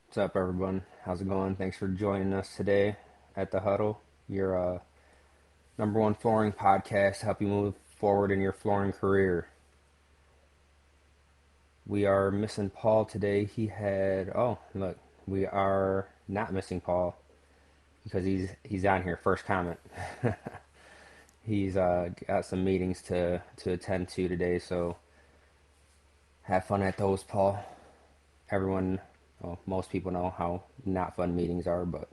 What's up, everyone? How's it going? Thanks for joining us today at the Huddle, your number one flooring podcast to help you move forward in your flooring career. We are missing Paul today. Look, we are not missing Paul because he's on here. First comment. He's got some meetings to attend to today, so have fun at those, Paul. Everyone, well, most people know how not fun meetings are, but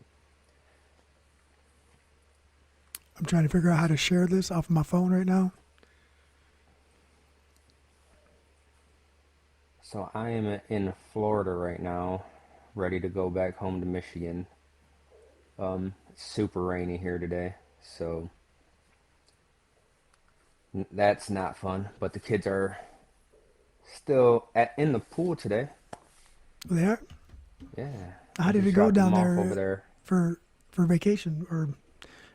I'm trying to figure out how to share this off of my phone right now. so I am in Florida right now, ready to go back home to Michigan. It's super rainy here today, so that's not fun. But the kids are still in the pool today. There. Yeah, How I did it just go dropped them down off over there there. for vacation or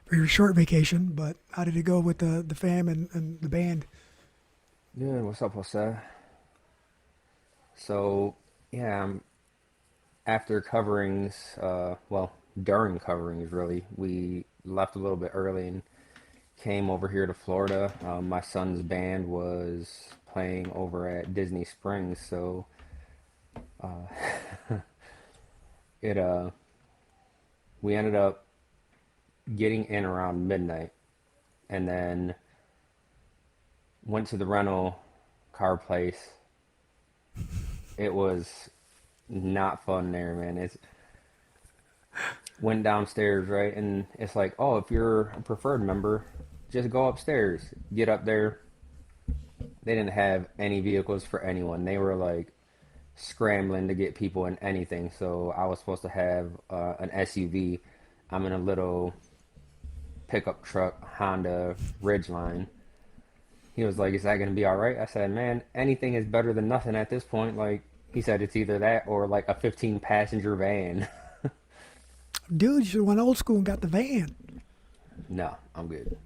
for your short vacation? But how did it go with the fam and the band? Good. What's up, Jose? So yeah, after coverings, during coverings, really, we left a little bit early and came over here to Florida. My son's band was playing over at Disney Springs, so it we ended up getting in around midnight, and then went to the rental car place. It was not fun there, man. It's went downstairs, right, and it's like, oh, if you're a preferred member, just go upstairs. Get up there. They didn't have any vehicles for anyone. They were like scrambling to get people in anything. So I was supposed to have an SUV. I'm in a little pickup truck, Honda Ridgeline. He was like, "Is that gonna be all right?" I said, "Man, anything is better than nothing at this point." Like he said, it's either that or like a 15 passenger van. Dude, you should have went old school and got the van. No, I'm good.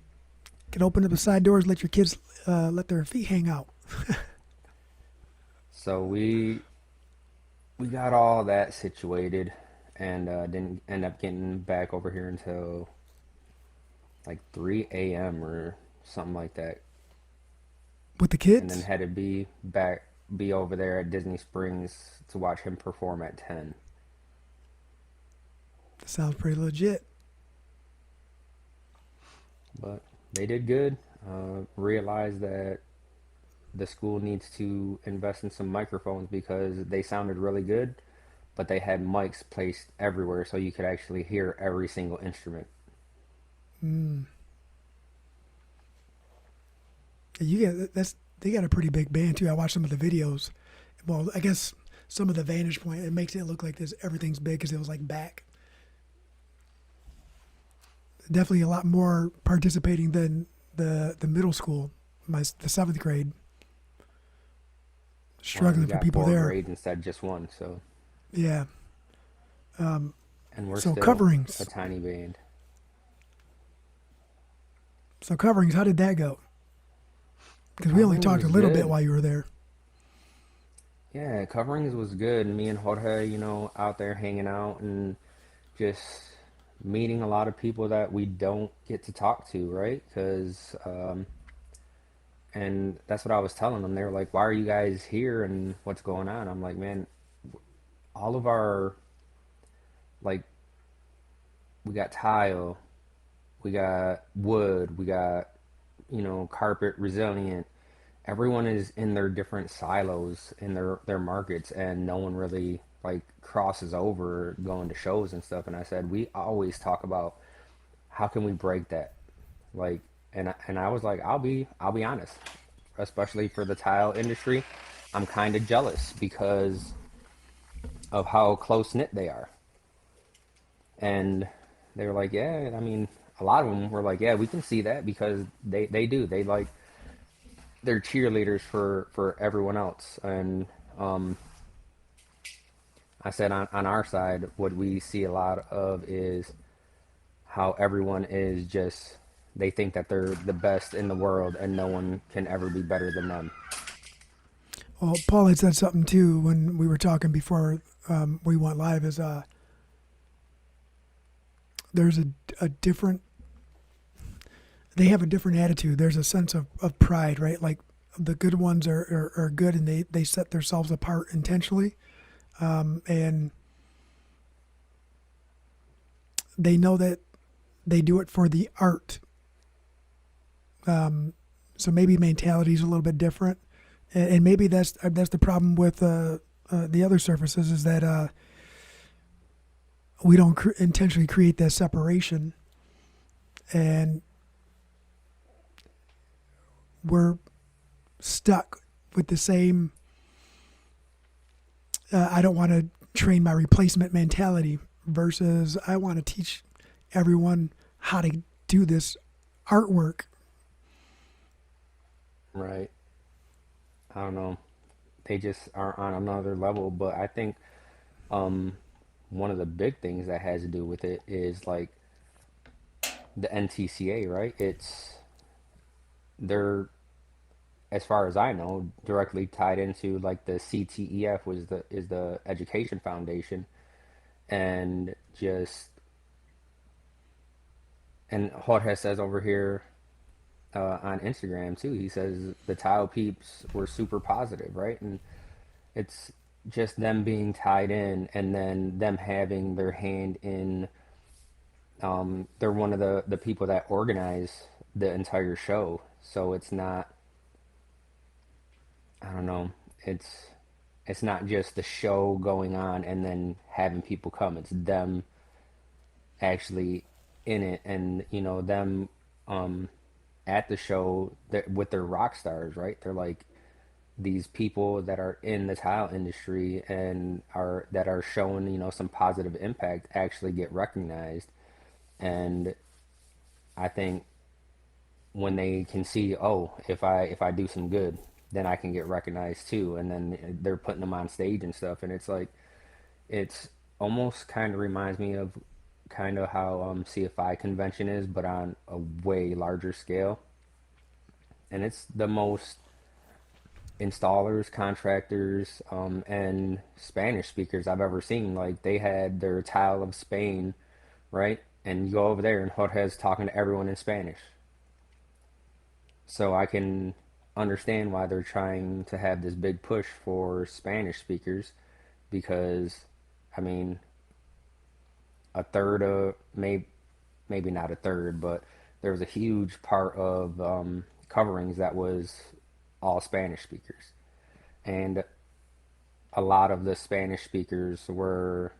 Could open up the side doors, let your kids let their feet hang out. So we got all that situated, and didn't end up getting back over here until like 3 a.m. or something like that, With the and then kids? had to be over there at Disney Springs to watch him perform at 10. That sounds pretty legit. But they did good. Realized that the school needs to invest in some microphones because they sounded really good, but they had mics placed everywhere so you could actually hear every single instrument. Mm. You get that's they got a pretty big band too. I watched some of the videos. Well, I guess some of the vantage point it makes it look like this everything's big because it was like back. Definitely a lot more participating than the middle school, the seventh grade. Well, we Struggling for got people four there. grades instead of just one, so Yeah. and we're So still a coverings. tiny band. So coverings. How did that go? Because we only Coverings talked a was little bit good. while you were there. Yeah, coverings was good. Me and Jorge, out there hanging out and just meeting a lot of people that we don't get to talk to, right? And that's what I was telling them. They were like, "Why are you guys here? And what's going on?" I'm like, "Man, all of our like, we got tile, we got wood, we got carpet resilient. Everyone is in their different silos in their markets, and no one really like crosses over going to shows and stuff." And I said, we always talk about how can we break that, like, and I was like, I'll be honest, especially for the tile industry, I'm kind of jealous because of how close knit they are. And they were like, yeah, I mean, a lot of them were like, yeah, we can see that because they do. They like they're cheerleaders for everyone else. And I said on our side, what we see a lot of is how everyone is just they think that they're the best in the world and no one can ever be better than them. Well, Paul had said something too when we were talking before we went live. Is there's a different they have a different attitude. There's a sense of pride, right? Like the good ones are good and they set themselves apart intentionally. And they know that they do it for the art. So maybe mentality is a little bit different. And maybe that's the problem with the other surfaces is that we don't intentionally create that separation. And we're stuck with the same I don't want to train my replacement mentality versus I want to teach everyone how to do this artwork. Right. I don't know. They just are on another level, but I think um one of the big things that has to do with it is like the NTCA, right? They're, as far as I know, directly tied into like the CTEF, was the is the Education Foundation, and just and Jorge says over here on Instagram too. He says the tile peeps were super positive, right? And it's just them being tied in, and then them having their hand in. They're one of the people that organize the entire show, so it's not. I don't know. It's it's not just the show going on and then having people come. It's them actually in it, and them um at the show with their rock stars, right? They're like these people that are in the tile industry and are that are showing some positive impact actually get recognized. And I think when they can see, oh, if I do some good, then I can get recognized too, and then they're putting them on stage and stuff, and it's like it's almost kind of reminds me of kind of how CFI convention is, but on a way larger scale. And it's the most installers, contractors, and Spanish speakers I've ever seen. Like they had their tile of Spain, right? And you go over there and Jorge's talking to everyone in Spanish. So I can understand why they're trying to have this big push for Spanish speakers because, I mean, a third of maybe not a third, but there was a huge part of coverings that was all Spanish speakers, and a lot of the Spanish speakers were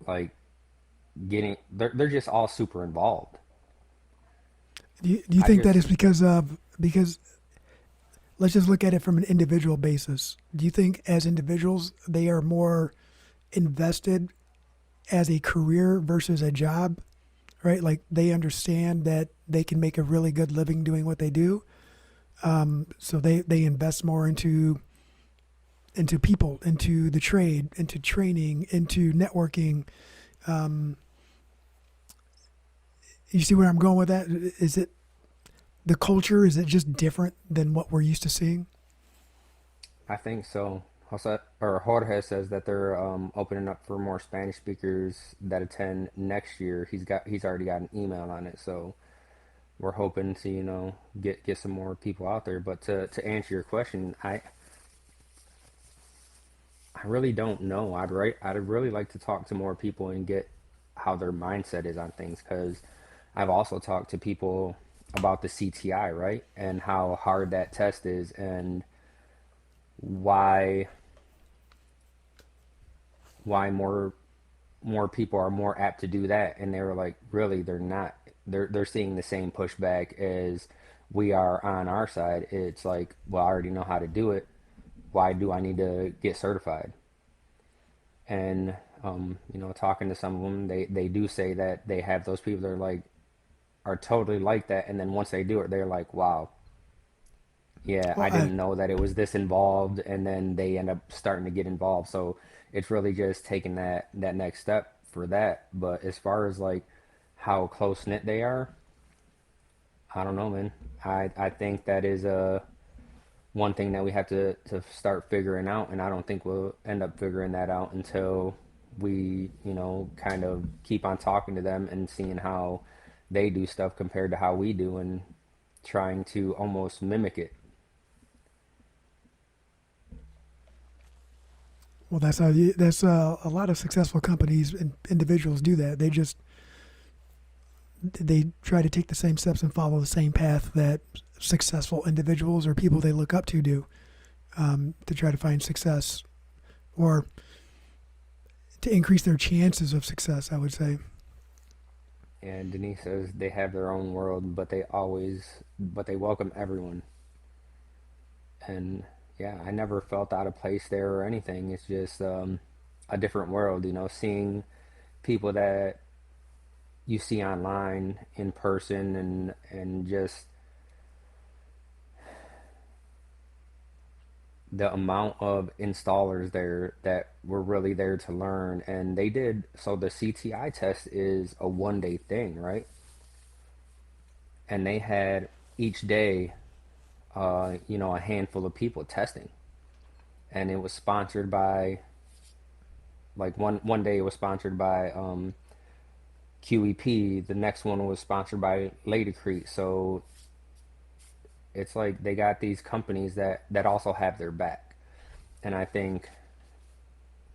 like they're just all super involved. Do you I think that just is because let's just look at it from an individual basis. Do you think as individuals they are more invested as a career versus a job, right? Like they understand that they can make a really good living doing what they do. So they invest more into people, into the trade, into training, into networking. Um, you see where I'm going with that? Is it the culture? Is it just different than what we're used to seeing? I think so. Jose or Jorge says that they're opening up for more Spanish speakers that attend next year. He's already got an email on it, so we're hoping to get some more people out there. But to answer your question, I really don't know. I'd really like to talk to more people and get how their mindset is on things, because I've also talked to people about the CTI, right? And how hard that test is, and why why more people are more apt to do that. And they were like, really, they're not. They're seeing the same pushback as we are on our side. It's like, well, I already know how to do it. Why do I need to get certified? And talking to some of them, they do say that they have those people that are like are totally like that, and then once they do it, they're like, wow, yeah, Well, I didn't know that it was this involved, and then they end up starting to get involved. So it's really just taking that next step for that. But as far as like how close knit they are, I don't know, man. I think that is one thing that we have to start figuring out, and I don't think we'll end up figuring that out until we, kind of keep on talking to them and seeing how they do stuff compared to how we do, and trying to almost mimic it. Well, that's a lot of successful companies and individuals do that. They try to take the same steps and follow the same path that successful individuals or people they look up to do, to try to find success or to increase their chances of success, I would say. And Denise says they have their own world, but they welcome everyone. And yeah, I never felt out of place there or anything. It's just a different world, seeing people that you see online in person, and just the amount of installers there that were really there to learn. And they did, so the CTI test is a 1 day thing, right? And they had each day, a handful of people testing, and it was sponsored by, like, one day it was sponsored by QEP. The next one was sponsored by Ladecrete. So it's like they got these companies that also have their back. And I think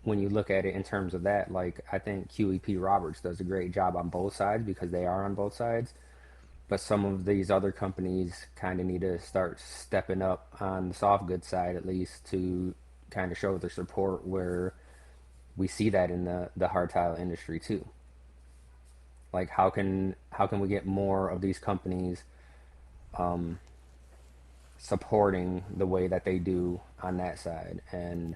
when you look at it in terms of that, like, I think QEP Roberts does a great job on both sides because they are on both sides. But some of these other companies kind of need to start stepping up on the soft goods side, at least, to kind of show their support, where we see that in the hard tile industry too. Like, how can we get more of these companies supporting the way that they do on that side? And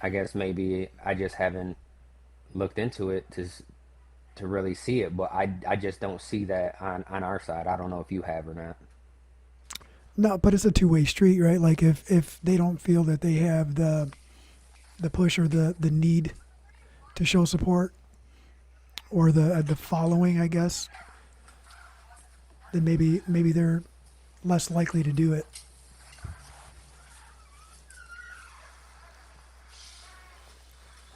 I guess maybe I just haven't looked into it to really see it, but I just don't see that on our side. I don't know if you have or not. No, but it's a two-way street, right? Like if they don't feel that they have the push or the need to show support or the following, I guess, then maybe they're less likely to do it.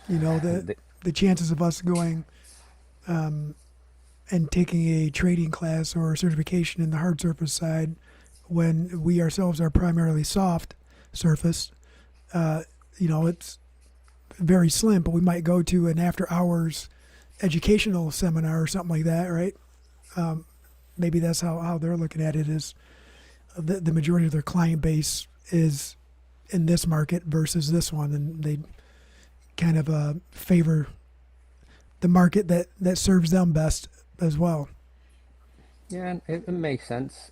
You know, the chances of us going and taking a trading class or certification in the hard surface side when we ourselves are primarily soft surface, uh, it's very slim, but we might go to an after hours educational seminar or something like that, right? Maybe that's how they're looking at it, is the majority of their client base is in this market versus this one, and they kind of favor the market that serves them best as well. Yeah, it makes sense.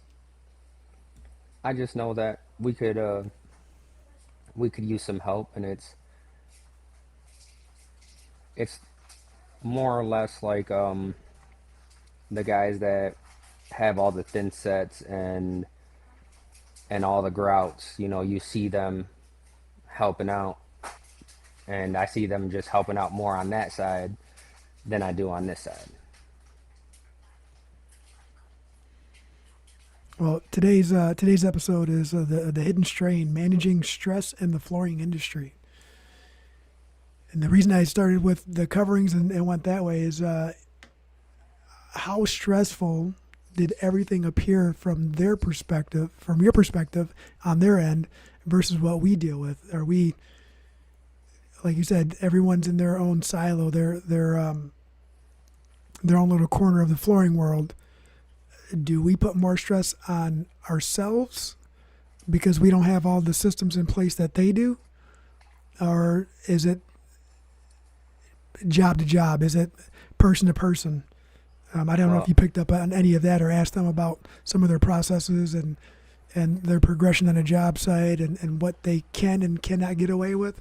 I just know that we could use some help, and it's more or less like the guys that have all the thin sets and all the grouts. You see them helping out, and I see them just helping out more on that side than I do on this side. Well, today's episode is the hidden strain: managing stress in the flooring industry. And the reason I started with the coverings and went that way is how stressful did everything appear from their perspective, from your perspective on their end, versus what we deal with? Are we, like you said, everyone's in their own silo, their own little corner of the flooring world? Do we put more stress on ourselves because we don't have all the systems in place that they do, or is it job to job? Is it person to person? I don't know if Well, you picked up on any of that or asked them about some of their processes and their progression on a job site and what they can and cannot get away with.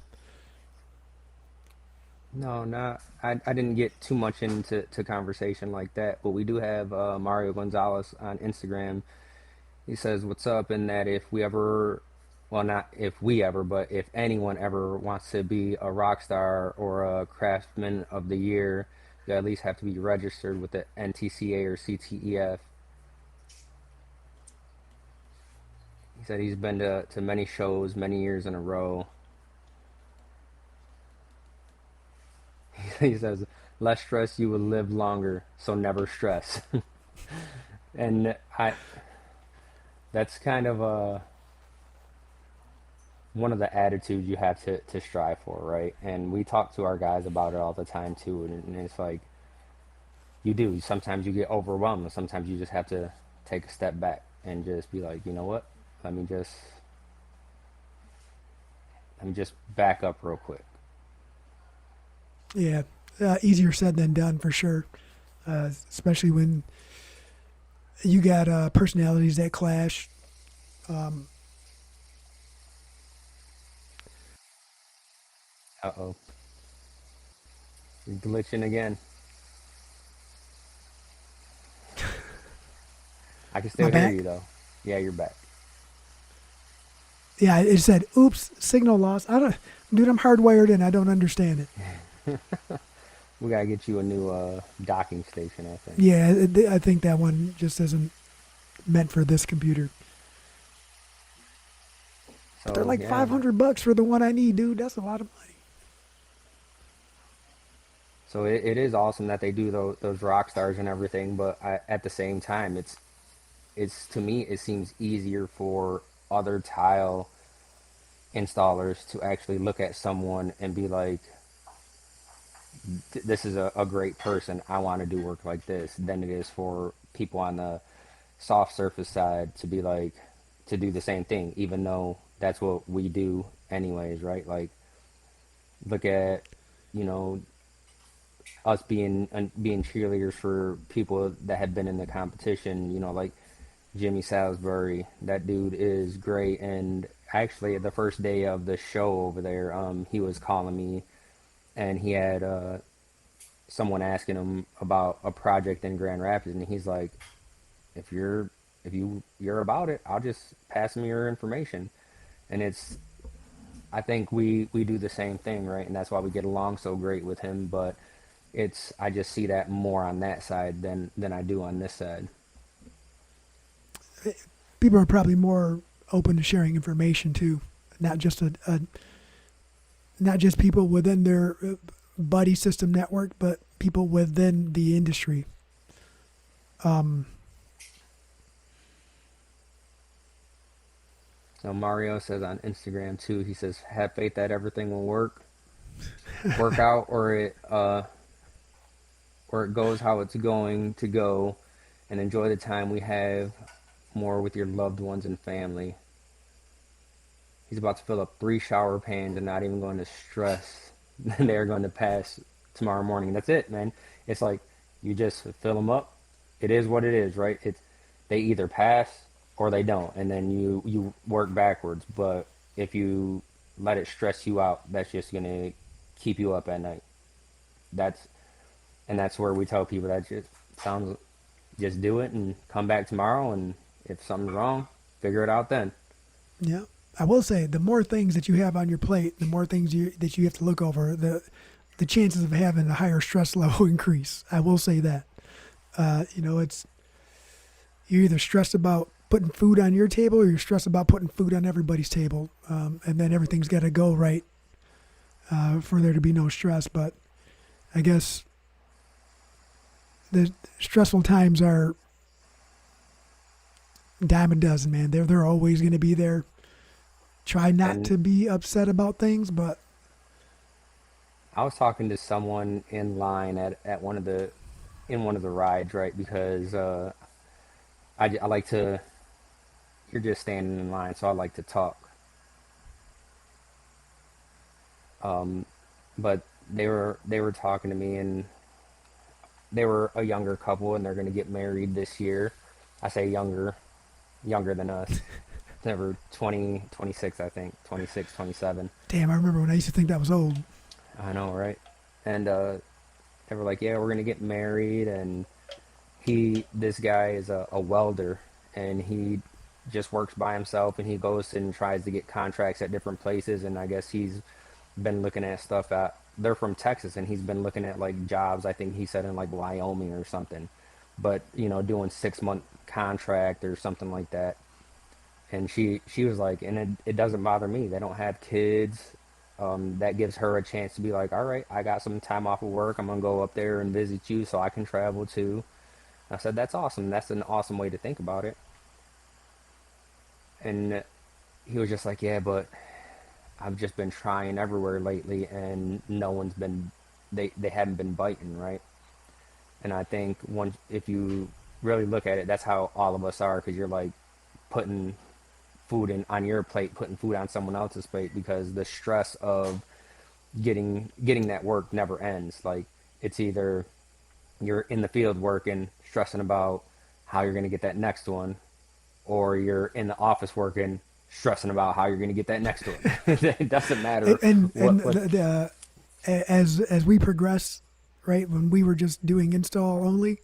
no, not I didn't get too much into conversation like that, but we do have Mario Gonzalez on Instagram. He says, "What's up?" And that if we ever, well, not if we ever, but if anyone ever wants to be a rock star or a craftsman of the year, You at least have to be registered with the NTCA or CTEF. He said he's been to many shows, many years in a row. He says, less stress, you will live longer, so never stress. And that's kind of one of the attitudes you have to strive for, right? And we talk to our guys about it all the time too. And it's like, you do. Sometimes you get overwhelmed, and sometimes you just have to take a step back and just be like, you know what? Let me just let me just back up real quick. Yeah, easier said than done for sure. Especially when you got personalities that clash. Um, Uh-oh, you're glitching again. I can my still hear you back. though. Yeah, you're back. Yeah, it said, "Oops, signal loss." I don't, dude. I'm hardwired and I don't understand it. We gotta get you a new docking station, I think. Yeah, I think that one just isn't meant for this computer. But they're So like yeah, $500 for the one I need, dude. That's a lot of money. so it is awesome that they do those rock stars and everything, but at the same time, it's to me it seems easier for other tile installers to actually look at someone and be like, this is a great person. I want to do work like this, than it is for people on the soft surface side to be like, to do the same thing, even though that's what we do anyways, right? Like, look at, you know, us being cheerleaders for people that have been in the competition, like Jimmy Salisbury. That dude is great. And actually, the first day of the show over there, he was calling me, and he had someone asking him about a project in Grand Rapids, and he's like, "If you're about it, I'll just pass him your information." And I think we do the same thing, right? And that's why we get along so great with him. But I just see that more on that side than I do on this side. People are probably more open to sharing information too, not just not just people within their buddy system network, but people within the industry. Um, So Mario says on Instagram too. He says, "Have faith that everything will work out, or it goes how it's going to go, and enjoy the time we have more with your loved ones and family." He's about to fill up 3 shower pans and not even going to stress they're going to pass tomorrow morning. That's it, man. It's like you just fill them up. It is what it is, right? They either pass or they don't, and then you work backwards. But if you let it stress you out, that's just gonna keep you up at night. That's that's where we tell people that just do it and come back tomorrow, and if something's wrong, figure it out then. yeah, I will say the more things that you have on your plate, the more things that you have to look over, the chances of having a higher stress level increase. I will say that. It's you're either stressed about putting food on your table or you're stressed about putting food on everybody's table, and then everything's got to go right for there to be no stress. But I guess the stressful times are dime a dozen, man. They're always going to be there. Try not And to be upset about things, but I was talking to someone in line at one of the rides, right? Because I like to. You're just standing in line, so I like to talk. But they were talking to me, and they were a younger couple, and they're gonna get married this year. I say younger than us. They were 20, 26, I think, 26, 27. damn, I remember when I used to think that was old. I know, right? And they were like, "Yeah, we're gonna get married," and this guy is a welder, and he just works by himself, and he goes and tries to get contracts at different places, and I guess he's been looking at stuff they're from Texas, and he's been looking at like jobs. I think he said in like Wyoming or something, but doing 6 month contract or something like that. And she was like, and it doesn't bother me. They don't have kids. That gives her a chance to be like, all right, I got some time off of work. I'm gonna go up there and visit you, so I can travel too. I said, that's awesome. That's an awesome way to think about it. And he was just like, yeah, but I've just been trying everywhere lately, and no one's been, they haven't been biting, right? And I think once, if you really look at it, that's how all of us are, because you're like putting food in on your plate, putting food on someone else's plate, because the stress of getting that work never ends. Like, it's either you're in the field working, stressing about how you're going to get that next one, or you're in the office working, stressing about how you're going to get that next one. It doesn't matter And what. as we progress, right, when we were just doing install only,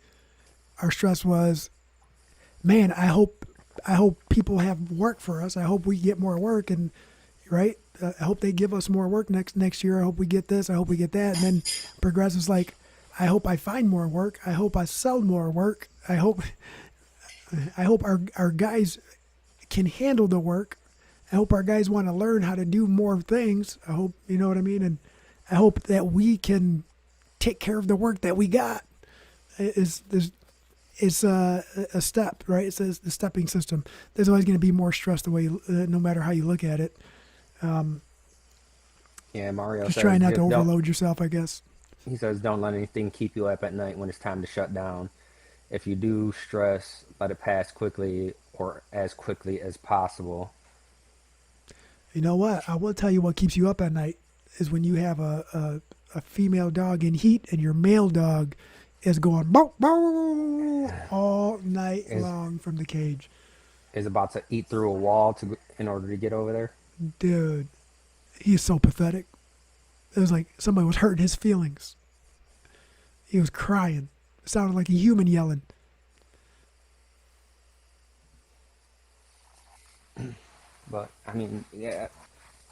our stress was, man, I hope people have work for us. I hope we get more work, and right, I hope they give us more work next year. I hope we get this. I hope we get that. And then progress is like, I hope I find more work. I hope I sell more work. I hope our guys can handle the work. I hope our guys want to learn how to do more things. I hope, you know what I mean? And I hope that we can take care of the work that we got. It's a step, right? It's the stepping system. There's always going to be more stress the way, no matter how you look at it. Yeah, Mario Just says, try not to just don't. overload yourself, I guess. He says, don't let anything keep you up at night when it's time to shut down. If you do stress, let it pass quickly, or as quickly as possible. You know what? I will tell you what keeps you up at night is when you have a female dog in heat and your male dog is going bow, bow, all night Is long from the cage. is about to eat through a wall in order to get over there. Dude, he's so pathetic. It was like somebody was hurting his feelings. He was crying. It sounded like a human yelling. But I mean, yeah.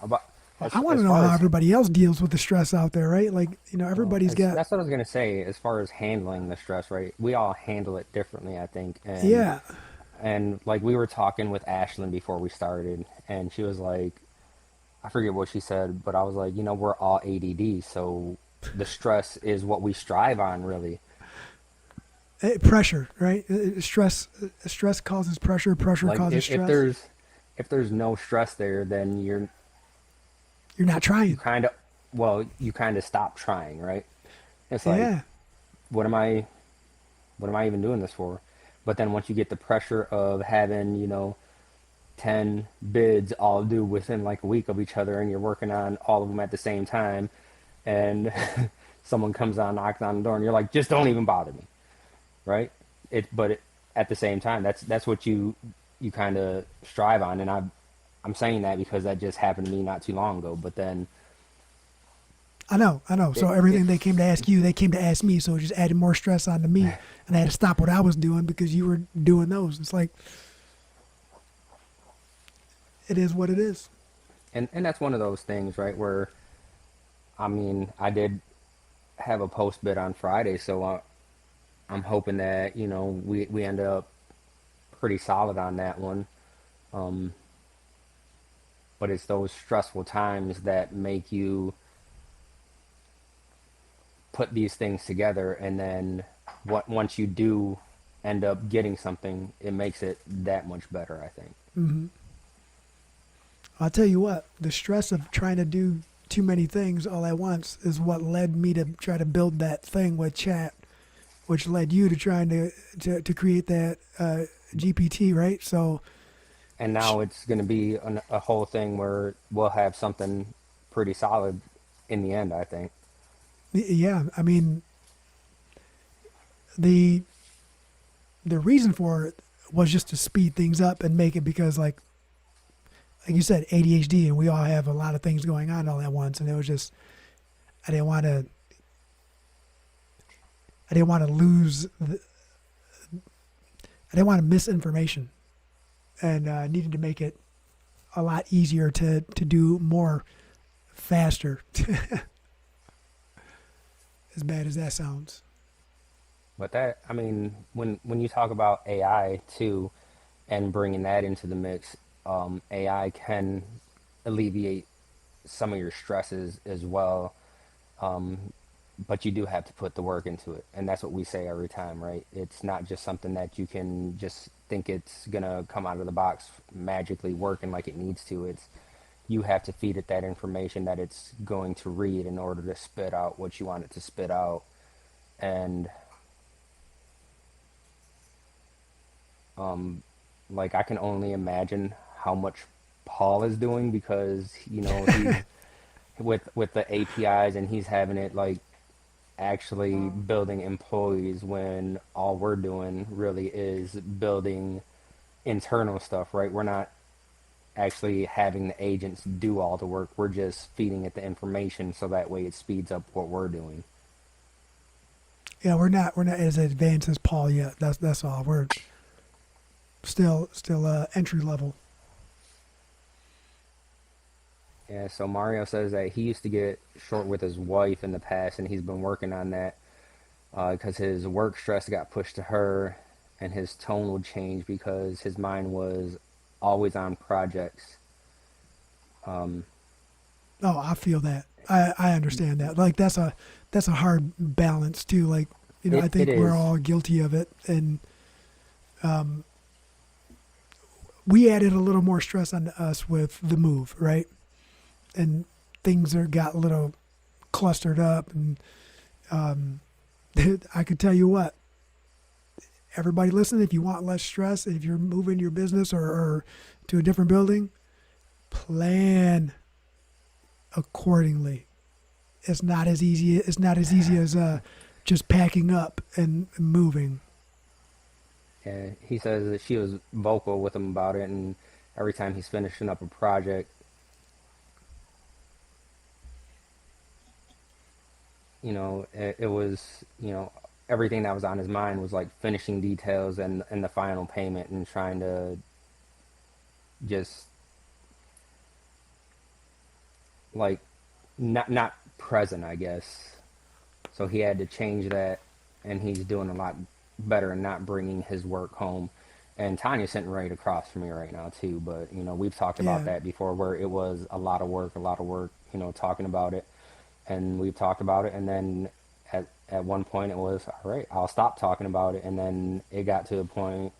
About I want as to know far how as everybody else deals with the stress out there, right? Like, well, everybody's got, that's what I was gonna say. As far as handling the stress, right? We all handle it differently, I think. yeah, And like we were talking with Ashlyn before we started, and she was like, I forget what she said, but I was like, we're all ADD, so the stress is what we strive on, really. pressure, right? Stress causes pressure. Pressure Like causes if stress. there's no stress there, then You're not you trying. kind of well, you kind of stop trying, right? It's like, Yeah, what am I what am I even doing this for? But then once you get the pressure of having, 10 bids all due within like a week of each other, and you're working on all of them at the same time, and someone comes on, knocks on the door, and you're like, just don't even bother me, right? At the same time, that's what you kind of strive on. And I'm saying that because that just happened to me not too long ago. But then I know. So it everything they came to ask you, they came to ask me. So it just added more stress onto me, and I had to stop what I was doing because you were doing those. It's like, it is what it is. and that's one of those things, right? Where I mean, I did have a post bid on Friday, so I'm hoping that we end up pretty solid on that one. Um, but it's those stressful times that make you put these things together, and then once you do end up getting something, it makes it that much better, I think. I'll tell you what, the stress of trying to do too many things all at once is what led me to try to build that thing with chat, which led you to trying to create that GPT, right? So, And now it's going to be a whole thing where we'll have something pretty solid in the end, I think. yeah, I mean, the the reason for it was just to speed things up and make it because, like you said, ADHD, and we all have a lot of things going on all at once, and it was just I didn't want to I didn't want to lose I didn't want to miss information, and needed to make it a lot easier to do more faster. as bad as that sounds. But that, I mean, when you talk about AI too, and bringing that into the mix, AI can alleviate some of your stresses as well. But you do have to put the work into it, and that's what we say every time, right? It's not just something that you can just think it's gonna come out of the box magically working like it needs to. It's you have to feed it that information that it's going to read in order to spit out what you want it to spit out. And like I can only imagine how much Paul is doing because he's with the APIs and he's having it like actually building employees when all we're doing really is building internal stuff, right? We're not actually having the agents do all the work. We're just feeding it the information so that way it speeds up what we're doing. Yeah, we're not as advanced as Paul yet. That's all. We're still entry level. Yeah, so Mario says that he used to get short with his wife in the past, and he's been working on that because his work stress got pushed to her, and his tone would change because his mind was always on projects. Oh, I feel that. I understand that. Like that's a hard balance too. Like I It think we're is. all guilty of it, and we added a little more stress on us with the move, right? And things got a little clustered up, and I could tell you what. Everybody listen, if you want less stress, if you're moving your business or to a different building, plan accordingly. It's not as easy as just packing up and moving. Yeah, he says that she was vocal with him about it, and every time he's finishing up a project, it was, everything that was on his mind was like finishing details and the final payment and trying to just like not present, I guess. So he had to change that, and he's doing a lot better and not bringing his work home. And Tanya's sitting right across from me right now too. But we've talked about Yeah, that before, where it was a lot of work. Talking about it, and we've talked about it, and then at one point it was all right. I'll stop talking about it, and then it got to a point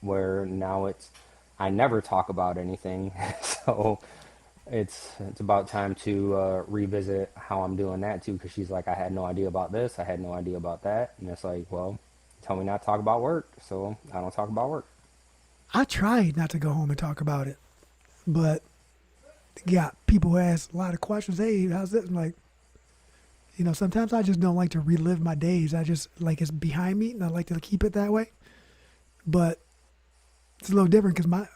where now it's I never talk about anything. So it's about time to revisit how I'm doing that too, because she's like, I had no idea about this, I had no idea about that, and it's like, well, tell me not to talk about work, so I don't talk about work. I tried not to go home and talk about it, but yeah, people who ask a lot of questions. Hey, how's this? I'm like, sometimes I just don't like to relive my days. I just like it's behind me, and I like to keep it that way. But it's a little different because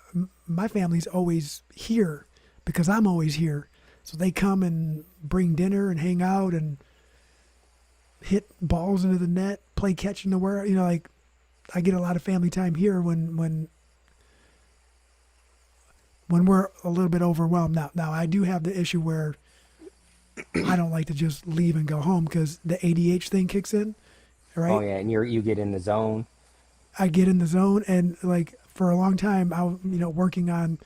my family's always here because I'm always here. So they come and bring dinner and hang out and hit balls into the net, play catch in the world. Like I get a lot of family time here when we're a little bit overwhelmed. Now I do have the issue where I don't like to just leave and go home because the ADH thing kicks in, Oh right? yeah, and you get in the zone. I get in the zone and like for a long time I was working on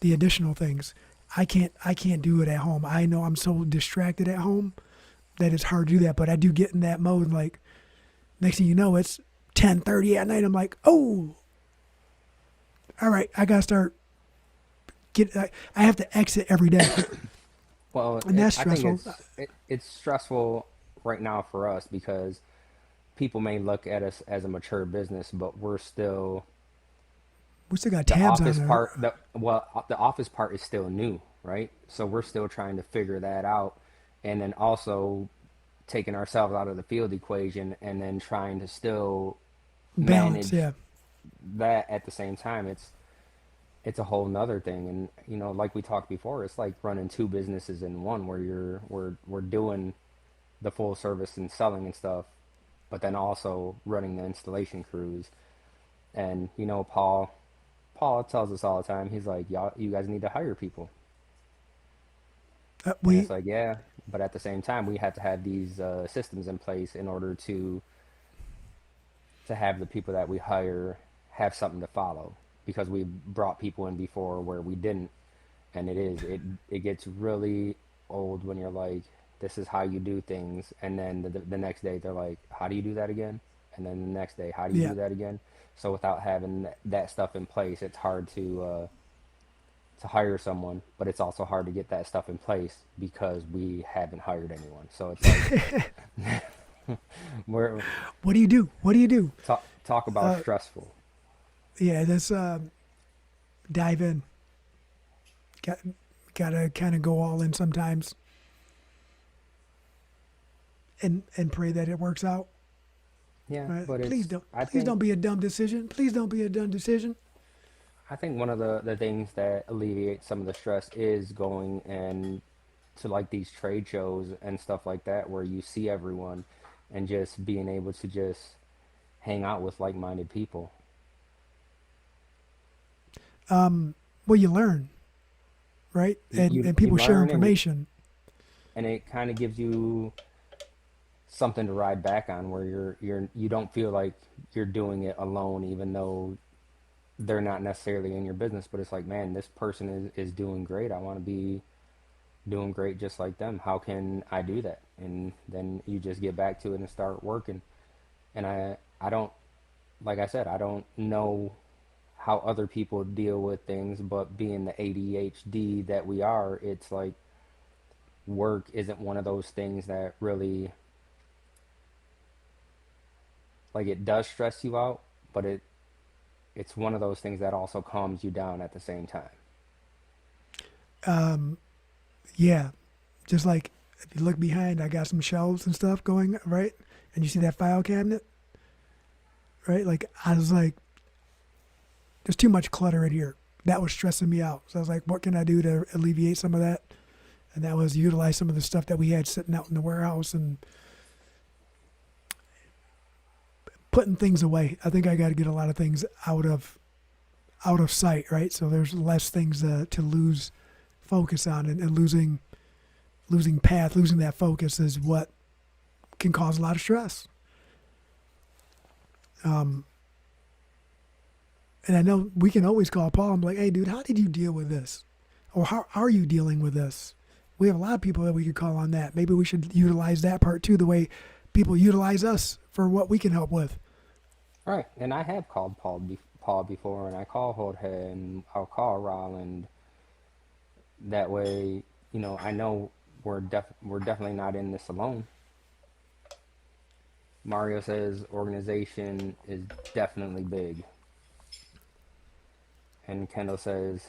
the additional things. I can't do it at home. I know I'm so distracted at home that it's hard to do that, but I do get in that mode like next thing you know it's 10:30 at night. I'm like, "Oh, all right, I got to start I have to exit every day." Well, And that's I think stressful. it's stressful right now for us because people may look at us as a mature business, but we're still We still got the tabs on office there. part. The office part is still new, right? So we're still trying to figure that out, and then also taking ourselves out of the field equation, and then trying to still Balance, manage yeah. that at the same time. It's a whole nother thing, and like we talked before, it's like running two businesses in one, where we're doing the full service and selling and stuff, but then also running the installation crews. And Paul tells us all the time, he's like, y'all, you guys need to hire people. And it's We like, yeah, but at the same time, we have to have these systems in place in order to have the people that we hire have something to follow, because we brought people in before where we didn't, and it gets really old when you're like, this is how you do things, and then the next day they're like, how do you do that again? And then the next day, how do you yeah. do that again? So without having that stuff in place, it's hard to hire someone, but it's also hard to get that stuff in place because we haven't hired anyone. So it's like, we're What do you do? What do you do? talk about stressful. Yeah, let's dive in. Got gotta kind of go all in sometimes, and pray that it works out. Yeah, Right? but Please it's don't. Please don't be a dumb decision. Please don't be a dumb decision. I think one of the things that alleviates some of the stress is going and to like these trade shows and stuff like that where you see everyone and just being able to just hang out with like-minded people. Well, you learn, right? You And you, and you people share learn, information. and it kind of gives you something to ride back on where you don't feel like you're doing it alone, even though they're not necessarily in your business, but it's like, man, this person is doing great. I want to be doing great just like them. How can I do that? And then you just get back to it and start working. And I don't, like I said, I don't know how other people deal with things, but being the ADHD that we are, it's like work isn't one of those things that really, like, it does stress you out, but it's one of those things that also calms you down at the same time. Yeah, just like if you look behind, I got some shelves and stuff going right, and you see that file cabinet, right? Like I was like, there's too much clutter in here. That was stressing me out. So I was like, what can I do to alleviate some of that? And that was utilize some of the stuff that we had sitting out in the warehouse and putting things away. I think I got to get a lot of things out of sight, right? So there's less things to lose focus on, and losing path, losing that focus is what can cause a lot of stress. Um, and I know we can always call Paul. I'm like, hey, dude, how did you deal with this? Or how are you dealing with this? We have a lot of people that we could call on that. Maybe we should utilize that part too, the way people utilize us for what we can help with. Right, and I have called Paul before, and I call Jorge, and I'll call Roland. That way, I know we're definitely not in this alone. Mario says organization is definitely big, and Kendall says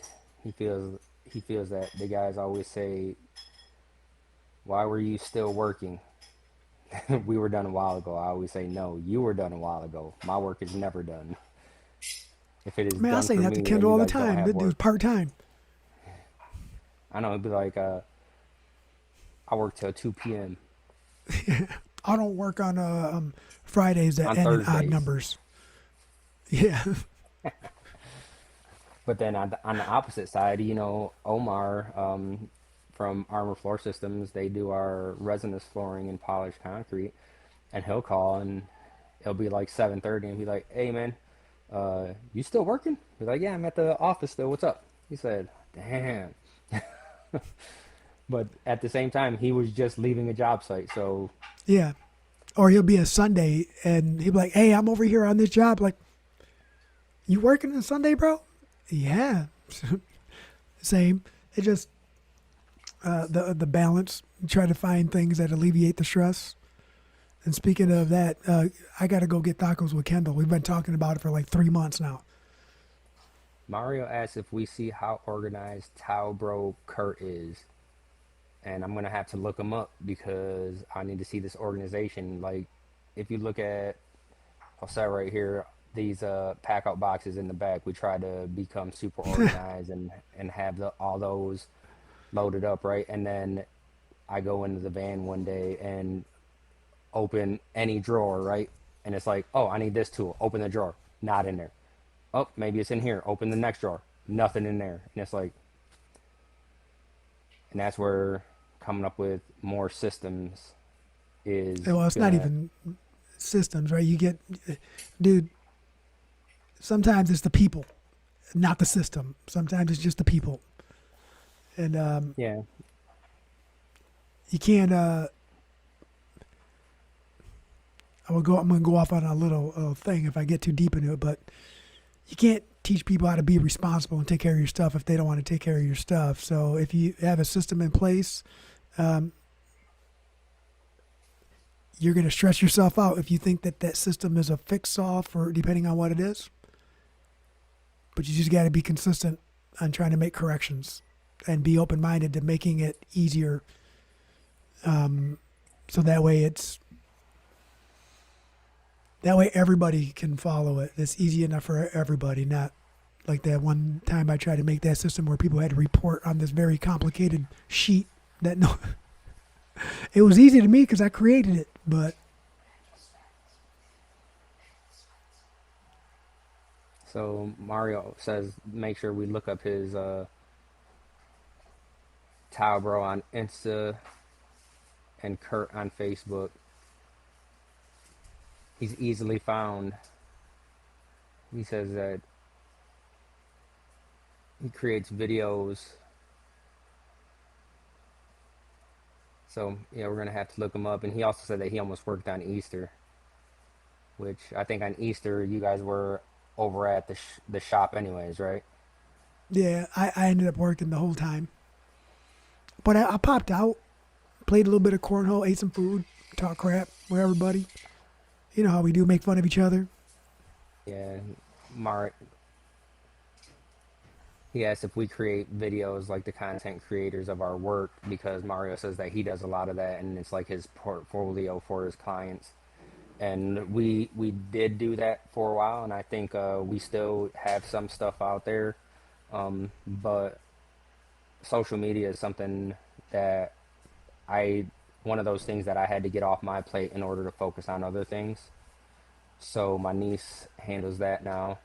he feels he feels that the guys always say, "Why were you still working?" We were done a while ago. I always say, "No, you were done a while ago. My work is never done. If it is Man, I done say for that to me, then Kendall you all the guys don't time. have That dude's work." part time. I know it'd be like, I work till 2 p.m. I don't work on Fridays that on end in odd Thursdays. numbers. Yeah. But then on the opposite side, Omar, from Armor Floor Systems, they do our resinous flooring and polished concrete, and he'll call and it'll be like 7:30 and be like, "Hey man, you still working?" He's like, "Yeah, I'm at the office still. What's up?" He said, "Damn." But at the same time, he was just leaving a job site, so Yeah. Or he'll be a Sunday and he'll be like, hey, I'm over here on this job. Like, you working on Sunday, bro? Yeah. Same. It just, the balance, try to find things that alleviate the stress. And speaking of that, I got to go get tacos with Kendall. We've been talking about it for like 3 months now. Mario asks if we see how organized Tao Bro Kurt is, and I'm gonna have to look him up because I need to see this organization. Like, if you look at, I'll say right here, these pack out boxes in the back, we try to become super organized and have all those loaded up, right? And then I go into the van one day and open any drawer, right? And it's like, oh, I need this tool. Open the drawer, not in there. Oh, maybe it's in here. Open the next drawer, nothing in there. And it's like, and that's where coming up with more systems is Well, it's not gonna. even systems, right? You get, dude. Sometimes it's the people, not the system. Sometimes it's just the people, and Yeah. you can't. I'm gonna go off on a little thing if I get too deep into it, but you can't teach people how to be responsible and take care of your stuff if they don't want to take care of your stuff. So if you have a system in place, um, you're going to stress yourself out if you think that that system is a fix all for depending on what it is. But you just got to be consistent on trying to make corrections and be open minded to making it easier. So that way everybody can follow it. It's easy enough for everybody, not like that one time I tried to make that system where people had to report on this very complicated sheet that no, it was easy to me because I created it, but So Mario says make sure we look up his Tao Bro on Insta and Kurt on Facebook. He's easily found. He says that he creates videos. So yeah, we're gonna have to look him up. And he also said that he almost worked on Easter, which I think on Easter you guys were over at the shop anyways, right? yeah, I ended up working the whole time. But I popped out, played a little bit of cornhole, ate some food, talk crap with everybody. You know how we do, make fun of each other. Yeah, Mar he asked if we create videos like the content creators of our work because Mario says that he does a lot of that and it's like his portfolio for his clients. And we did do that for a while, and I think we still have some stuff out there. But social media is something that I one of those things that I had to get off my plate in order to focus on other things. So my niece handles that now.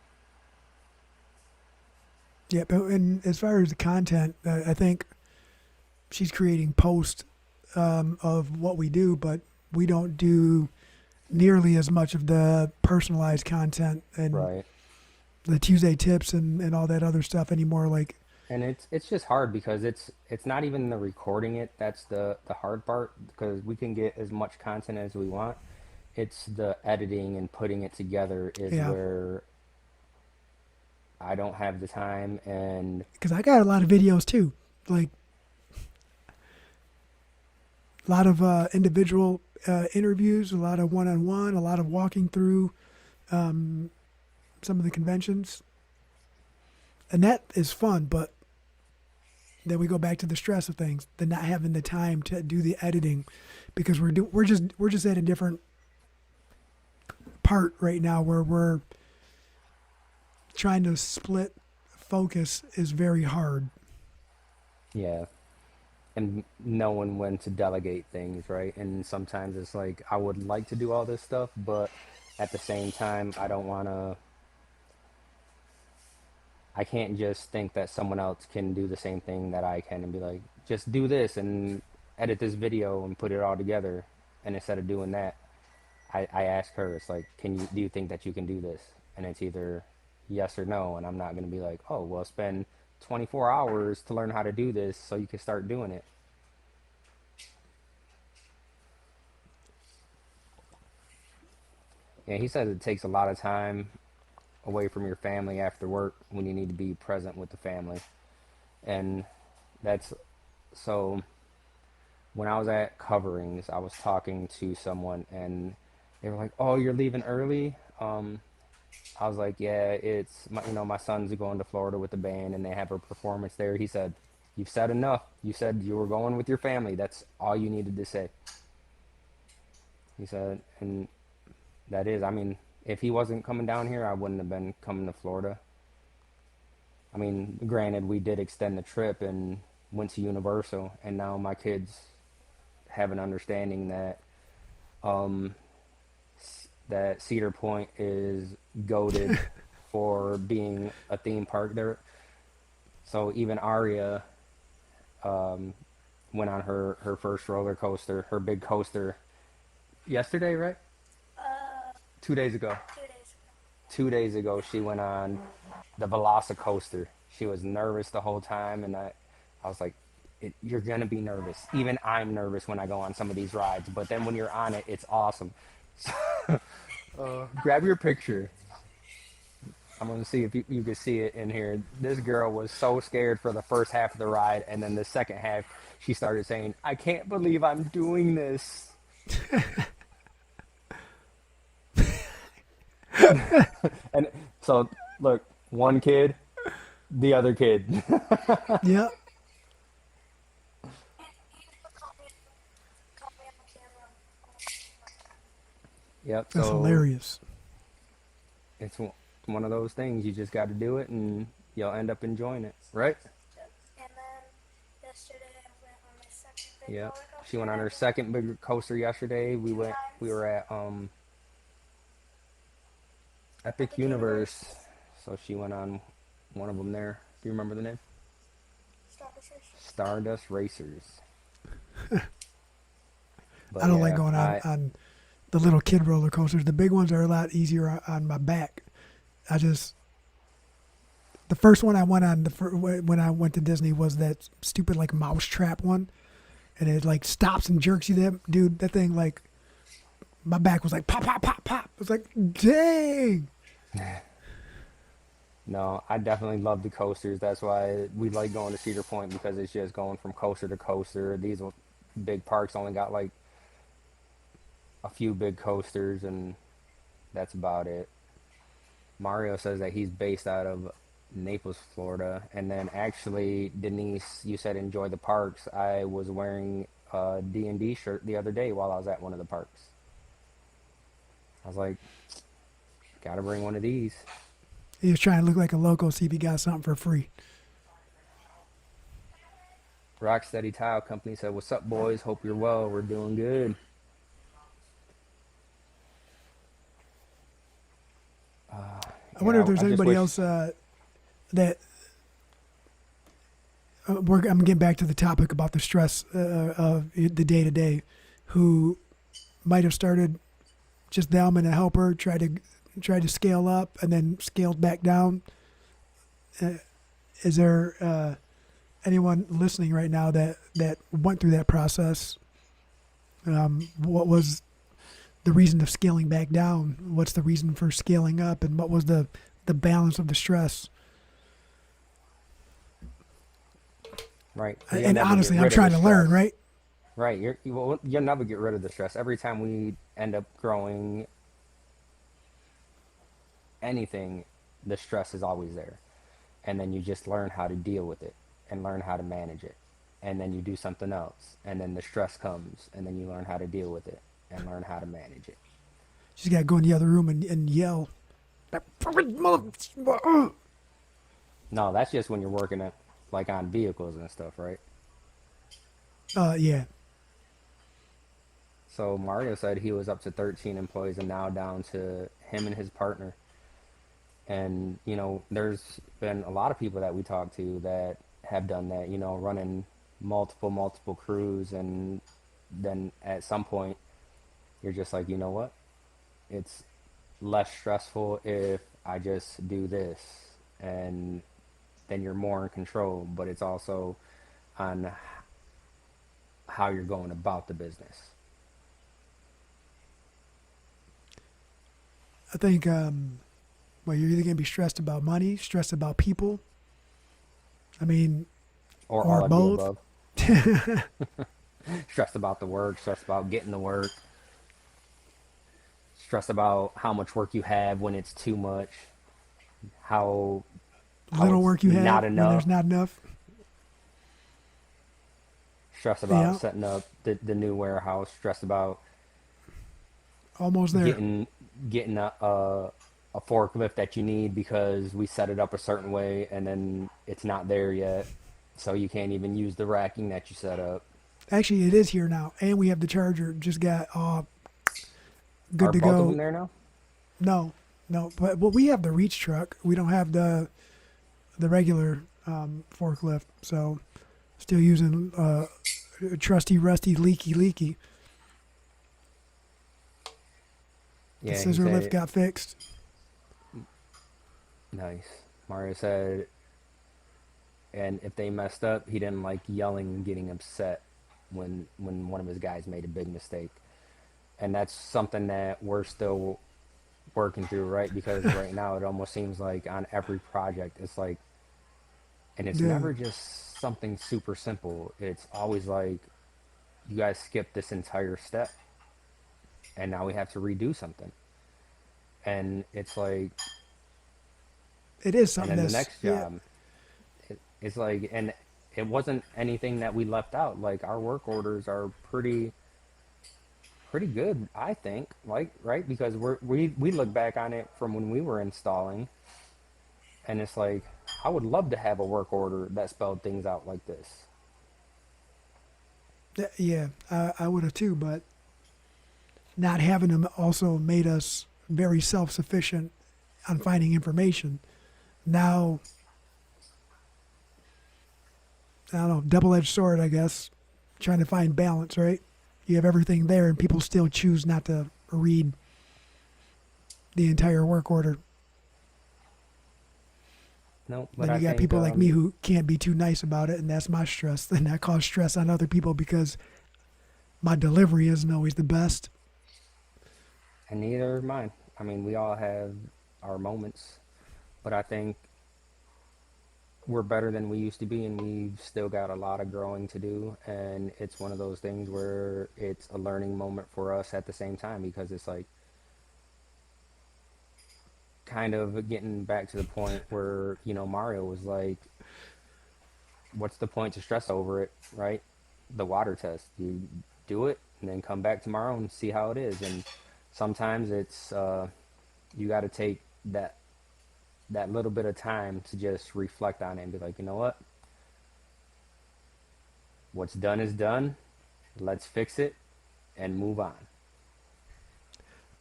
Yeah, but and as far as the content, I think she's creating posts of what we do, but we don't do nearly as much of the personalized content and Right. the Tuesday tips and all that other stuff anymore. Like, And it's just hard because it's not even the recording it that's the hard part because we can get as much content as we want. It's the editing and putting it together is yeah, where I don't have the time and because I got a lot of videos too, like a lot of individual interviews, a lot of one-on-one, a lot of walking through um, some of the conventions, and that is fun. But then we go back to the stress of things, the not having the time to do the editing, because we're just at a different part right now where we're trying to split focus is very hard. yeah, and knowing when to delegate things, right? And sometimes it's like I would like to do all this stuff, but at the same time, I can't just think that someone else can do the same thing that I can and be like, just do this and edit this video and put it all together. And instead of doing that, I ask her, it's like, do you think that you can do this? And it's either yes or no. And I'm not going to be like, oh, well, spend 24 hours to learn how to do this so you can start doing it. Yeah, he says it takes a lot of time away from your family after work when you need to be present with the family. And that's so when I was at coverings, I was talking to someone and they were like, "Oh, you're leaving early?" I was like, "Yeah, it's my son's going to Florida with the band and they have a performance there." He said, "You've said enough. You said you were going with your family. That's all you needed to say." He said, and that is, I mean, if he wasn't coming down here, I wouldn't have been coming to Florida. I mean, granted, we did extend the trip and went to Universal, and now my kids have an understanding um, that Cedar Point is goaded for being a theme park there. So even Aria went on her first roller coaster, her big coaster yesterday, right? 2 days ago. 2 days ago, she went on the Velocicoaster. She was nervous the whole time, and I was like, "You're gonna be nervous. Even I'm nervous when I go on some of these rides, but then when you're on it, it's awesome." Grab your picture. I'm gonna see if you can see it in here. This girl was so scared for the first half of the ride, and then the second half, she started saying, "I can't believe I'm doing this." And so, look, one kid, the other kid. Yeah, Yep. that's So hilarious. it's one of those things. You just got to do it, and you'll end up enjoying it, right? Yep. She went on her second big coaster yesterday. We were at Epic Universe, so she went on one of them there. Do you remember the name? Stardust Racers. I But don't like yeah, going I on the little kid roller coasters. The big ones are a lot easier on my back. I just the first one I went on when I went to Disney was that stupid like mouse trap one, and it like stops and jerks you. There, dude, that thing like my back was like pop pop pop pop. It was like dang. no, I definitely love the coasters. That's why we like going to Cedar Point because it's just going from coaster to coaster. These big parks only got like a few big coasters, and that's about it. Mario says that he's based out of Naples, Florida. And then actually, Denise, you said enjoy the parks. I was wearing a D&D shirt the other day while I was at one of the parks. I was like, gotta bring one of these. He was trying to look like a local, see if he got something for free. Rocksteady Tile Company said, "What's up, boys? Hope you're well. We're doing good." I wonder if there's I just anybody wish. else that I'm getting back to the topic about the stress of the day to day, who might have started just them and a helper, tried to scale up and then scaled back down. Uh, is there anyone listening right now that went through that process? What was the reason of scaling back down? What's the reason for scaling up? And what was the balance of the stress? Right. You'll And never get honestly, I'm rid of the trying to learn, stress. right? Right. You'll never get rid of the stress. Every time we end up growing anything, the stress is always there. And then you just learn how to deal with it and learn how to manage it. And then you do something else. And then the stress comes. And then you learn how to deal with it and learn how to manage it. Just got to go in the other room and yell. "That fucking mother-" No, that's just when you're working at, like on vehicles and stuff, right? Yeah. So Mario said he was up to 13 employees and now down to him and his partner. And, there's been a lot of people that we talk to that have done that, running multiple crews. And then at some point, you're just like, you know what? It's less stressful if I just do this. And then you're more in control. But it's also on how you're going about the business. I think, well, you're either going to be stressed about money, stressed about people. I mean, Or or all of the both. above. Stressed about the work, stressed about getting the work, stressed about how much work you have when it's too much, how how Little it's work you not have when enough, there's not enough. stressed about Yeah, setting up the new warehouse, stressed about almost there. getting getting a forklift that you need because we set it up a certain way and then it's not there yet. So you can't even use the racking that you set up. Actually, it is here now, and we have the charger. Just got good Are to both of them go. there now? No, no, but we have the reach truck. We don't have the regular forklift, so still using trusty, rusty, leaky, leaky. The Yeah, he scissor lift said, got fixed. nice. Mario said, and if they messed up, he didn't like yelling and getting upset when one of his guys made a big mistake. And that's something that we're still working through, right? Because right now it almost seems like on every project, it's like, and it's Yeah, never just something super simple. It's always like, you guys skipped this entire step, and now we have to redo something. And it's like, it is and something then the that's next yeah. job, it's like, and it wasn't anything that we left out. Like our work orders are pretty good, I think. Like, right? Because we look back on it from when we were installing, and it's like, I would love to have a work order that spelled things out like this. Yeah, I would have too, but not having them also made us very self sufficient on finding information. Now, I don't know, double edged sword, I guess, trying to find balance, right? You have everything there, and people still choose not to read the entire work order. No, but Then I you got think, people like me who can't be too nice about it, and that's my stress. Then that causes stress on other people because my delivery isn't always the best. and neither mine. I mean, we all have our moments, but I think we're better than we used to be, and we've still got a lot of growing to do. And it's one of those things where it's a learning moment for us at the same time, because it's like kind of getting back to the point where, Mario was like, what's the point to stress over it, right? The water test. You do it and then come back tomorrow and see how it is. And sometimes it's you got to take that little bit of time to just reflect on it and be like, you know what? What's done is done. Let's fix it and move on.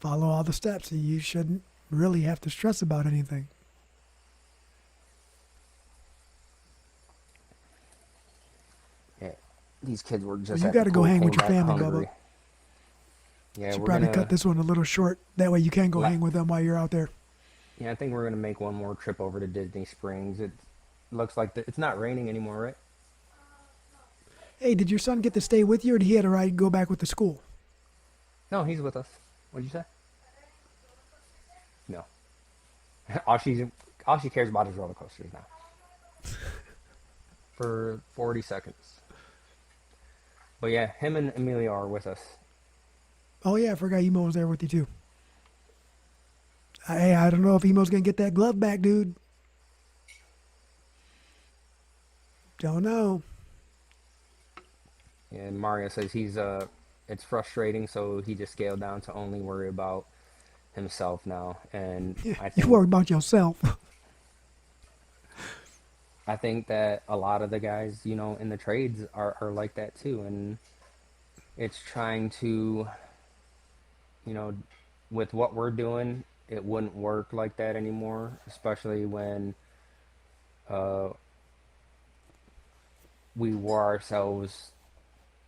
Follow all the steps, and you shouldn't really have to stress about anything. Yeah. These kids were Well, just you at the got to go pool, hang came with your back family, Bubba. hungry. Yeah, Should we're probably cut gonna this one a little short. That way you can go la- hang with them while you're out there. yeah, I think we're gonna make one more trip over to Disney Springs. It looks like it's not raining anymore, right? Hey, did your son get to stay with you, or did he have to ride go back with the school? No, he's with us. What'd you say? No. all she's all she cares about is roller coasters now. For 40 seconds. But yeah, him and Amelia are with us. Oh yeah, I forgot Emo was there with you too. Hey, I don't know if Emo's gonna get that glove back, dude. Don't know. And Mario says it's frustrating, so he just scaled down to only worry about himself now. And Yeah, I you think worry about yourself. I think that a lot of the guys, in the trades are like that too. And it's trying to, you know, with what we're doing, it wouldn't work like that anymore, especially when uh, we wore ourselves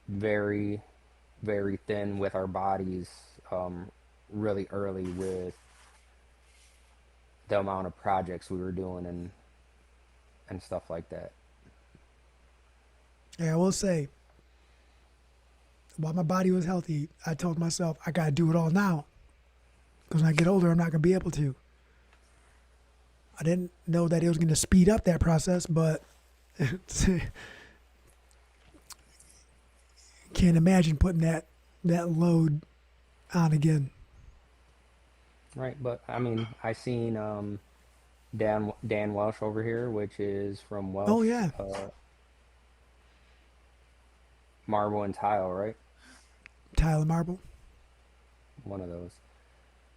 very, very thin with our bodies really early with the amount of projects we were doing and stuff like that. Yeah, I will say, while my body was healthy, I told myself I gotta do it all now. Because when I get older, I'm not gonna be able to. I didn't know that it was gonna speed up that process, but can't imagine putting that load on again. Right, but I mean, I seen Dan Welsh over here, which is from Oh Welsh yeah, Marble and Tile, right? Tyler Marble. One of those.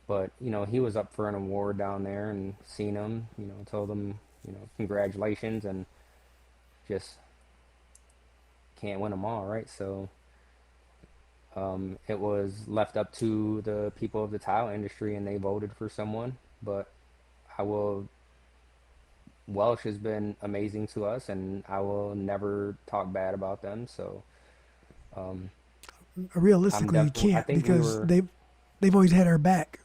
But he was up for an award down there, and seen him. Told him, congratulations, and just can't win them all, right? So it was left up to the people of the tile industry, and they voted for someone. But I will. Welsh has been amazing to us, and I will never talk bad about them. So Um, I'm Realistically, you definitely. I can't think we because were. they've always had our back.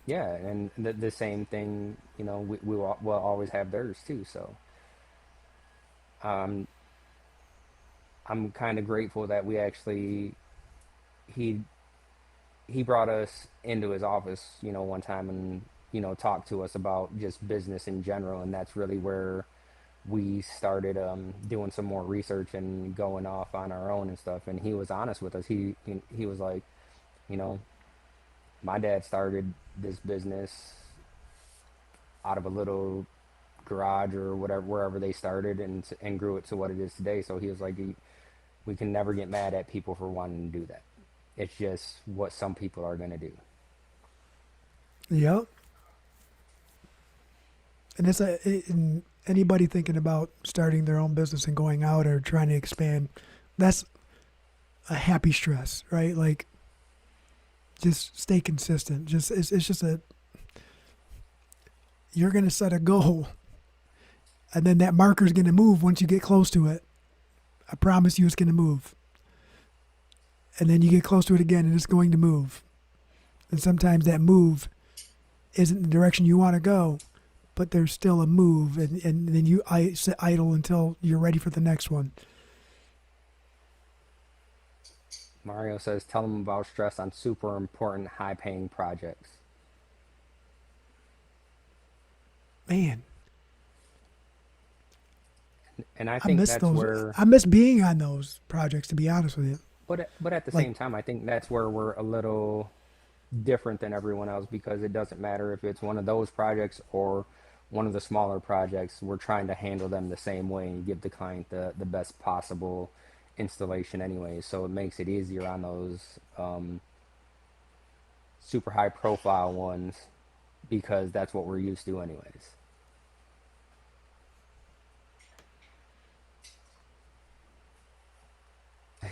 Yeah, and the same thing. Will always have theirs too. So um, I'm kind of grateful that we actually he he brought us into his office, one time and talked to us about just business in general, and that's really where we started doing some more research and going off on our own and stuff. And he was honest with us. He was like, you know, my dad started this business out of a little garage or whatever wherever they started and grew it to what it is today. So he was like, we can never get mad at people for wanting to do that. It's just what some people are going to do. Yep. And and anybody thinking about starting their own business and going out or trying to expand, that's a happy stress, right? Like just stay consistent. Just it's just a you're gonna set a goal, and then that marker's gonna move once you get close to it. I promise you, it's gonna move, and then you get close to it again, and it's going to move. And sometimes that move isn't the direction you want to go, but there's still a move, and then you sit idle until you're ready for the next one. Mario says, tell them about stress on super important, high paying projects. Man, And I I think miss that's those. where, I miss being on those projects. To be honest with you, but at the like same time, I think that's where we're a little different than everyone else because it doesn't matter if it's one of those projects or one of the smaller projects. We're trying to handle them the same way and give the client the best possible installation anyway. So it makes it easier on those super high profile ones because that's what we're used to anyways.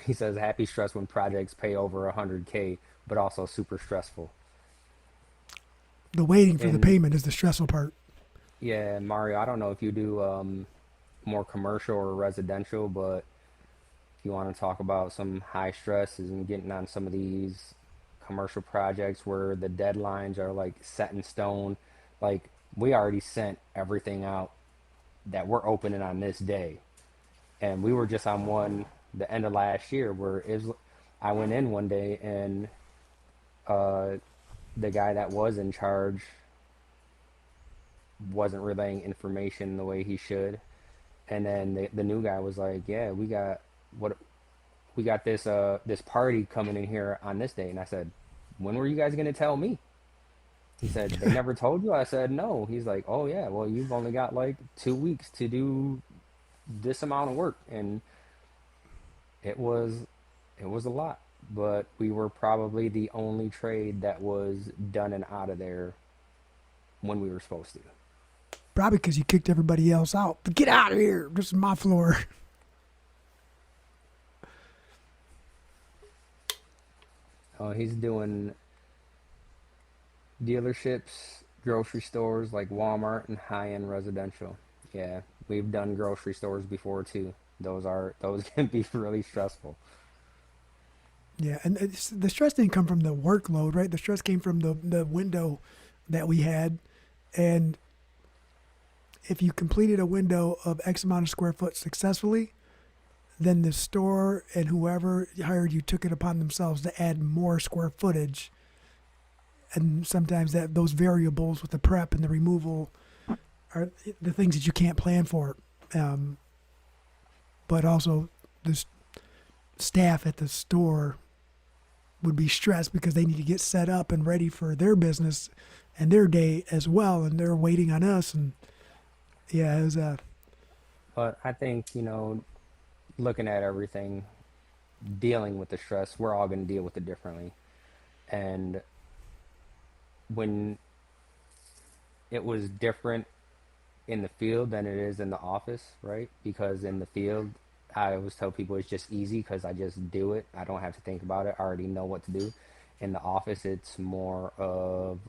He says happy stress when projects pay over 100K, but also super stressful. the waiting for the And payment is the stressful part. yeah, Mario, I don't know if you do more commercial or residential, but if you want to talk about some high stresses and getting on some of these commercial projects where the deadlines are like set in stone, like we already sent everything out that we're opening on this day, and we were just on one the end of last year where I went in one day and uh, the guy that was in charge wasn't relaying information the way he should, and then the new guy was like, yeah, what we got this party coming in here on this day. And I said, when were you guys going to tell me? He said, they never told you. I said, no. He's like, oh yeah, well, you've only got like 2 weeks to do this amount of work. And it was it was a lot, but we were probably the only trade that was done and out of there when we were supposed to. Probably because you kicked everybody else out. But get out of here. This is my floor. He's doing dealerships, grocery stores like Walmart, and high-end residential. Yeah, we've done grocery stores before too. Those can be really stressful. Yeah, and the stress didn't come from the workload, right? The stress came from the window that we had, and if you completed a window of X amount of square foot successfully, then the store and whoever hired you took it upon themselves to add more square footage, and sometimes that those variables with the prep and the removal are the things that you can't plan for. Um, but also, the staff at the store would be stressed because they need to get set up and ready for their business and their day as well, and they're waiting on us. And yeah, it was But I think, looking at everything, dealing with the stress, we're all going to deal with it differently. And when it was different in the field than it is in the office, right? Because in the field, I always tell people it's just easy because I just do it. I don't have to think about it. I already know what to do. In the office, it's more of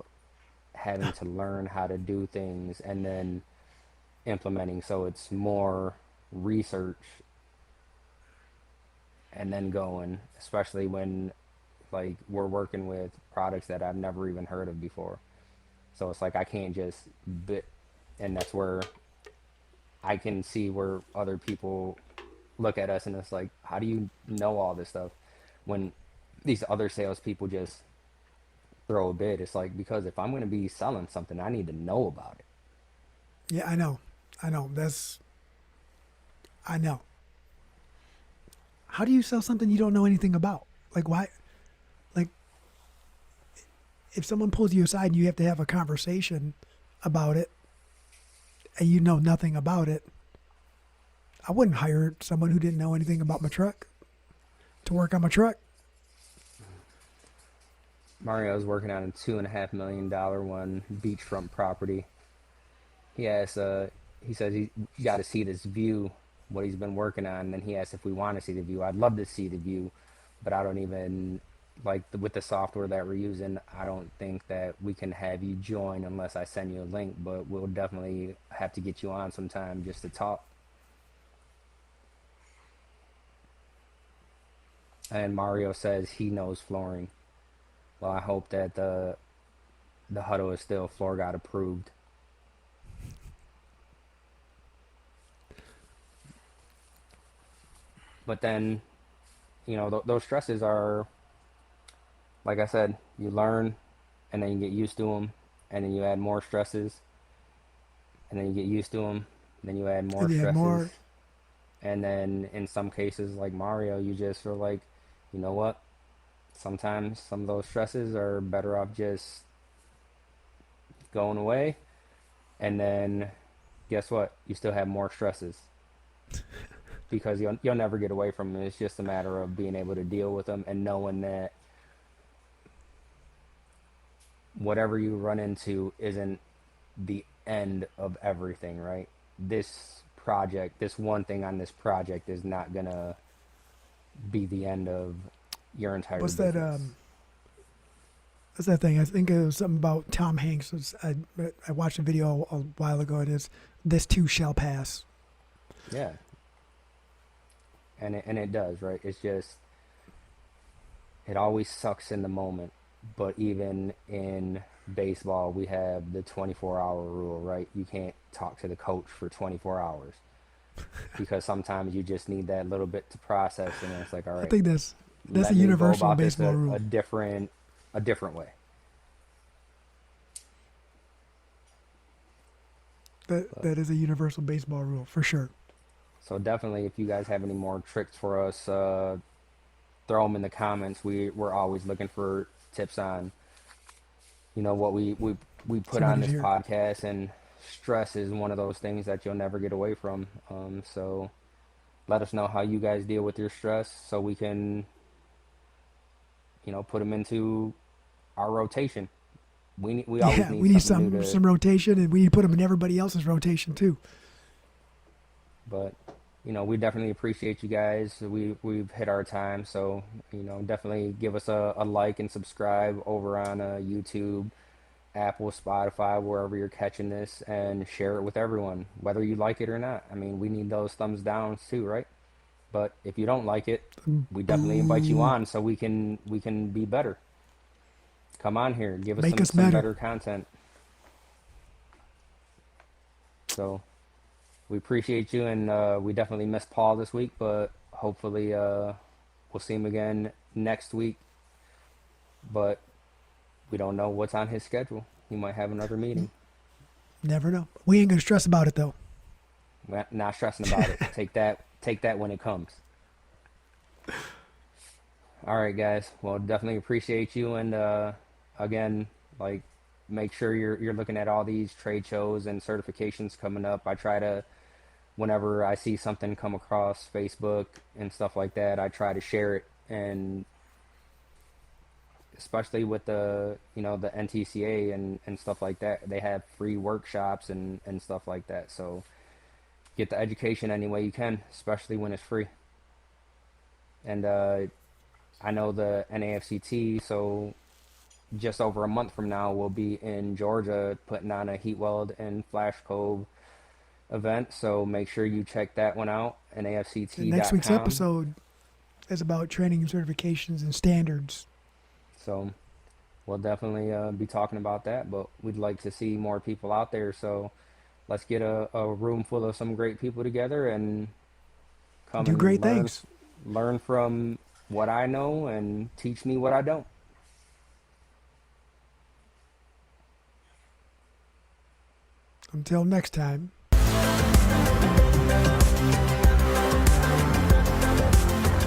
having to learn how to do things and then implementing. So it's more research and then going, especially when like we're working with products that I've never even heard of before. So it's like I can't just bit, and that's where I can see where other people look at us and it's like, how do you know all this stuff when these other salespeople just throw a bid? It's like, because if I'm going to be selling something, I need to know about it. Yeah, I know. I know. I know. How do you sell something you don't know anything about? Like, why? Like, if someone pulls you aside and you have to have a conversation about it and you know nothing about it, I wouldn't hire someone who didn't know anything about my truck to work on my truck. Mario's working on a $2.5 million one beachfront property. He has he says he got to see this view, what he's been working on, and then he asked if we want to see the view. I'd love to see the view, but I don't even with the software that we're using, I don't think that we can have you join unless I send you a link, but we'll definitely have to get you on sometime just to talk. And Mario says he knows flooring. Well, I hope that the Huddle is still floor god approved. But then, those stresses are, like I said, you learn and then you get used to them, and then you add more stresses, and then you get used to them, then you add more And you had stresses, more. and then in some cases, like Mario, you just feel like, you know what? Sometimes some of those stresses are better off just going away, and then guess what? You still have more stresses because you'll never get away from them. It's just a matter of being able to deal with them and knowing that whatever you run into isn't the end of everything, right? This project, this one thing on this project is not gonna be the end of your entire What's that? business. What's that thing? I think it was something about Tom Hanks. I watched a video a while ago. It is this too shall pass. Yeah, and it does, right? It's just it always sucks in the moment, but even in baseball, we have the 24-hour rule, right? You can't talk to the coach for 24 hours because sometimes you just need that little bit to process, and it's like, all I right, think that's a let me go universal about this baseball rule. a different way. But That is a universal baseball rule for sure. so definitely, if you guys have any more tricks for us, throw them in the comments. We're always looking for tips on what we put on Somebody's this here. podcast, and stress is one of those things that you'll never get away from. So let us know how you guys deal with your stress, so we can put them into our rotation. We always Yeah, need we need something new some to, rotation, and we need to put them in everybody else's rotation too. but we definitely appreciate you guys. We've hit our time, so definitely give us a like and subscribe over on YouTube, Apple, Spotify, wherever you're catching this, and share it with everyone, whether you like it or not. I mean, we need those thumbs downs too, right? But if you don't like it, we definitely invite you Boo! on so we can be better. Come on here, give us Make us some better. better content. So we appreciate you, and we definitely missed Paul this week, but hopefully we'll see him again next week. But we don't know what's on his schedule. He might have another meeting. Never know. We ain't gonna stress about it though. We're not stressing about it. Take that when it comes. All right, guys. Well, definitely appreciate you, and again, like, make sure you're looking at all these trade shows and certifications coming up. I try to, whenever I see something come across Facebook and stuff like that, I try to share it, and especially with the NTCA and stuff like that, they have free workshops and stuff like that. So get the education any way you can, especially when it's free. And I know the NAFCT, so just over a month from now, we'll be in Georgia putting on a heat weld and flash cove event. So make sure you check that one out, And next week's nafct.com. episode, is about training and certifications and standards. So we'll definitely be talking about that, but we'd like to see more people out there. So let's get a room full of some great people together and come Do and great things. learn from what I know and teach me what I don't. Until next time.